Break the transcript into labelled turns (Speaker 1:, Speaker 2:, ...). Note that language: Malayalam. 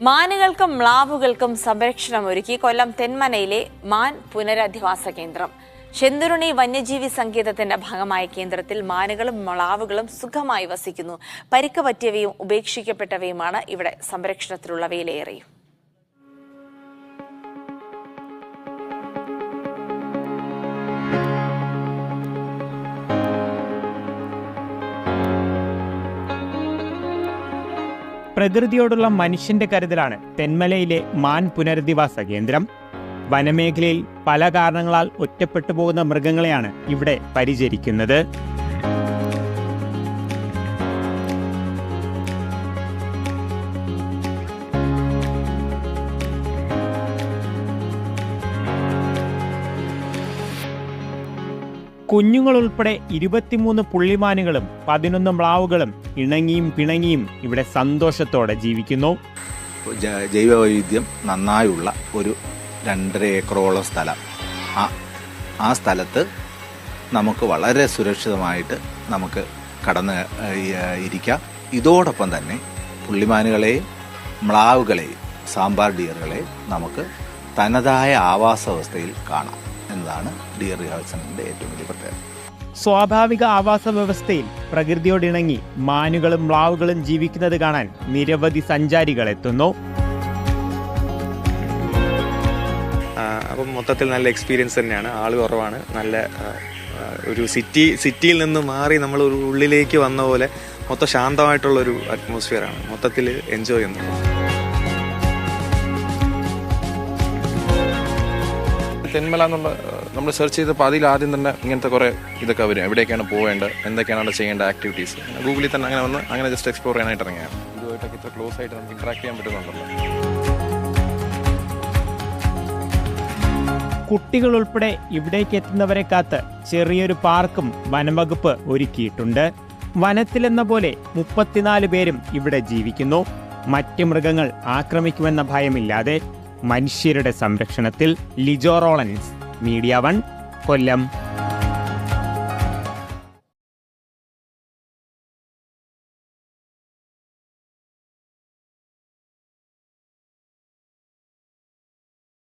Speaker 1: മാനുകൾക്കും മ്ലാവുകൾക്കും സംരക്ഷണം ഒരുക്കി കൊല്ലം തെന്മനയിലെ മാൻ പുനരധിവാസ കേന്ദ്രം. ചെന്തുരുണി വന്യജീവി സങ്കേതത്തിന്റെ ഭാഗമായ കേന്ദ്രത്തിൽ മാനുകളും മ്ലാവുകളും സുഖമായി വസിക്കുന്നു. പരിക്ക് പറ്റിയവയും ഉപേക്ഷിക്കപ്പെട്ടവയുമാണ് ഇവിടെ സംരക്ഷണത്തിലുള്ളവയിലേറെയും.
Speaker 2: പ്രകൃതിയോടുള്ള മനുഷ്യന്റെ കരുതലാണ് തെന്മലയിലെ മാൻ പുനരധിവാസ കേന്ദ്രം. വനമേഖലയിൽ പല കാരണങ്ങളാൽ ഒറ്റപ്പെട്ടു പോകുന്ന മൃഗങ്ങളെയാണ് ഇവിടെ പരിചരിക്കുന്നത്. കുഞ്ഞുങ്ങളുൾപ്പെടെ 23 പുള്ളിമാനുകളും 11 മ്ലാവുകളും ഇണങ്ങിയും പിണങ്ങിയും ഇവിടെ സന്തോഷത്തോടെ ജീവിക്കുന്നു.
Speaker 3: ജൈവവൈവിധ്യം നന്നായുള്ള ഒരു 2.5 ഏക്കറോളം സ്ഥലം. ആ സ്ഥലത്ത് നമുക്ക് വളരെ സുരക്ഷിതമായിട്ട് നമുക്ക് കടന്ന് ഇരിക്കാം. ഇതോടൊപ്പം തന്നെ പുള്ളിമാനുകളെയും മ്ലാവുകളെയും സാമ്പാർ ഡിയറുകളെയും നമുക്ക് തനതായ ആവാസ വ്യവസ്ഥയിൽ കാണാം എന്നതാണ് ഡിയർ റിഹാബിറ്റേഷന്റെ ഏറ്റവും വലിയ പ്രത്യേകത.
Speaker 2: സ്വാഭാവിക ആവാസ വ്യവസ്ഥയിൽ പ്രകൃതിയോടിണങ്ങി മാനുകളും മ്ലാവുകളും ജീവിക്കുന്നത് കാണാൻ നിരവധി സഞ്ചാരികൾ എത്തുന്നു.
Speaker 4: അപ്പം മൊത്തത്തിൽ നല്ല എക്സ്പീരിയൻസ് തന്നെയാണ്. ആൾ കുറവാണ്. നല്ല ഒരു സിറ്റിയിൽ നിന്ന് മാറി നമ്മൾ ഒരു ഉള്ളിലേക്ക് വന്ന പോലെ മൊത്തം ശാന്തമായിട്ടുള്ളൊരു അറ്റ്മോസ്ഫിയറാണ്. മൊത്തത്തിൽ എൻജോയ് ചെയ്യുന്നത്.
Speaker 5: തെന്മല എന്നുള്ള നമ്മൾ സെർച്ച് ചെയ്തപ്പോൾ അതിൽ ആദ്യം തന്നെ ഇങ്ങനത്തെ കുറേ ഇതൊക്കെ വരും. എവിടേക്കാണ് പോവേണ്ടത്, എന്തൊക്കെയാണ് അവിടെ ചെയ്യേണ്ട ആക്ടിവിറ്റീസ്. ഗൂഗിളിൽ തന്നെ അങ്ങനെ വന്ന് അങ്ങനെ ജസ്റ്റ് എക്സ്പ്ലോർ ചെയ്യാനായിട്ട് ഇറങ്ങിയാണ്. ഇതുമായിട്ടൊക്കെ ഇത്ര ക്ലോസ് ആയിട്ട് നമുക്ക് ഇന്ററാക്ട് ചെയ്യാൻ പറ്റുന്നുണ്ടല്ലോ.
Speaker 2: കുട്ടികൾ ഉൾപ്പെടെ ഇവിടേക്ക് എത്തുന്നവരെ കാത്ത് ചെറിയൊരു പാർക്കും വനംവകുപ്പ് ഒരുക്കിയിട്ടുണ്ട്. വനത്തിലെന്ന പോലെ 34 പേരും ഇവിടെ ജീവിക്കുന്നു. മറ്റ് മൃഗങ്ങൾ ആക്രമിക്കുമെന്ന ഭയമില്ലാതെ മനുഷ്യരുടെ സംരക്ഷണത്തിൽ. ലിജോ റോളൻസ്, മീഡിയ 1, കൊല്ലം.